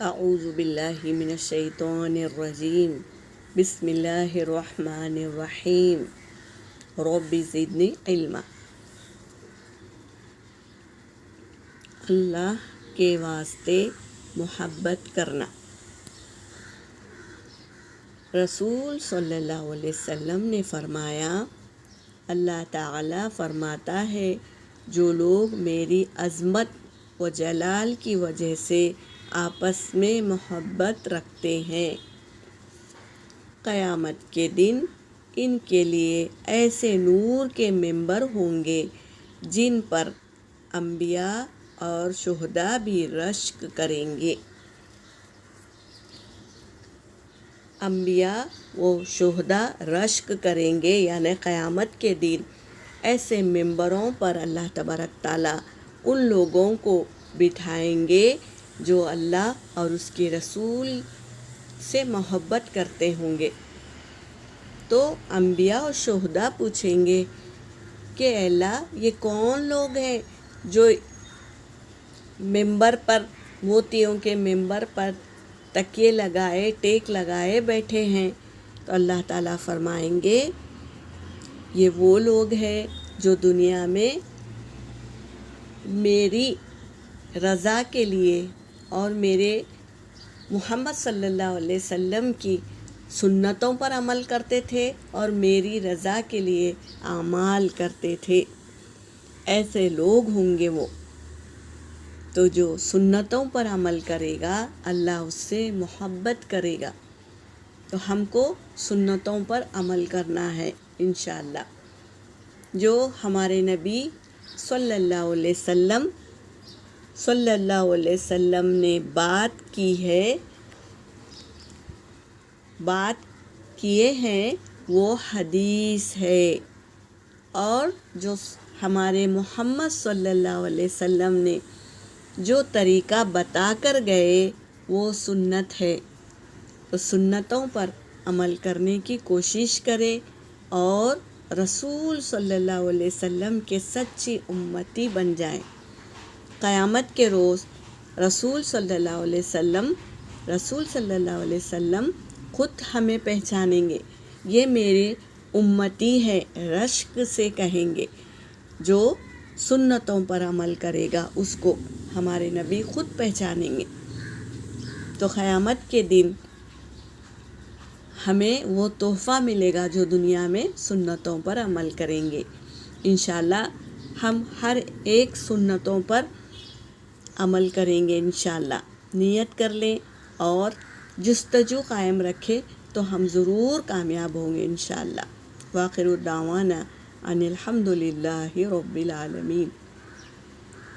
اعوذ باللہ من الشیطان الرجیم بسم اللہ الرحمن الرحیم رب زدنی علما۔ اللہ کے واسطے محبت کرنا۔ رسول صلی اللہ علیہ وسلم نے فرمایا، اللہ تعالیٰ فرماتا ہے جو لوگ میری عظمت و جلال کی وجہ سے آپس میں محبت رکھتے ہیں، قیامت کے دن ان کے لیے ایسے نور کے ممبر ہوں گے جن پر انبیاء اور شہداء بھی رشک کریں گے۔ انبیاء و شہداء رشک کریں گے، یعنی قیامت کے دن ایسے ممبروں پر اللہ تبارک تعالیٰ ان لوگوں کو بٹھائیں گے جو اللہ اور اس کے رسول سے محبت کرتے ہوں گے۔ تو انبیاء اور شہداء پوچھیں گے کہ اللہ یہ کون لوگ ہیں جو ممبر پر، موتیوں کے ممبر پر تکیے لگائے، ٹیک لگائے بیٹھے ہیں؟ تو اللہ تعالیٰ فرمائیں گے یہ وہ لوگ ہیں جو دنیا میں میری رضا کے لیے اور میرے محمد صلی اللہ علیہ وسلم کی سنتوں پر عمل کرتے تھے اور میری رضا کے لیے اعمال کرتے تھے۔ ایسے لوگ ہوں گے وہ، تو جو سنتوں پر عمل کرے گا اللہ اس سے محبت کرے گا۔ تو ہم کو سنتوں پر عمل کرنا ہے انشاءاللہ۔ جو ہمارے نبی صلی اللہ علیہ وسلم نے بات کی ہے، بات کیے ہیں، وہ حدیث ہے، اور جو ہمارے محمد صلی اللہ علیہ وسلم نے جو طریقہ بتا کر گئے وہ سنت ہے۔ تو سنتوں پر عمل کرنے کی کوشش کرے اور رسول صلی اللہ علیہ وسلم کے سچی امتی بن جائیں۔ قیامت کے روز رسول صلی اللہ علیہ وسلم خود ہمیں پہچانیں گے، یہ میرے امتی ہے، رشک سے کہیں گے۔ جو سنتوں پر عمل کرے گا اس کو ہمارے نبی خود پہچانیں گے۔ تو قیامت کے دن ہمیں وہ تحفہ ملے گا جو دنیا میں سنتوں پر عمل کریں گے۔ انشاءاللہ ہم ہر ایک سنتوں پر عمل کریں گے انشاءاللہ۔ نیت کر لیں اور جستجو قائم رکھیں تو ہم ضرور کامیاب ہوں گے انشاءاللہ۔ وآخر دعوانا ان الحمد للہ رب العالمین۔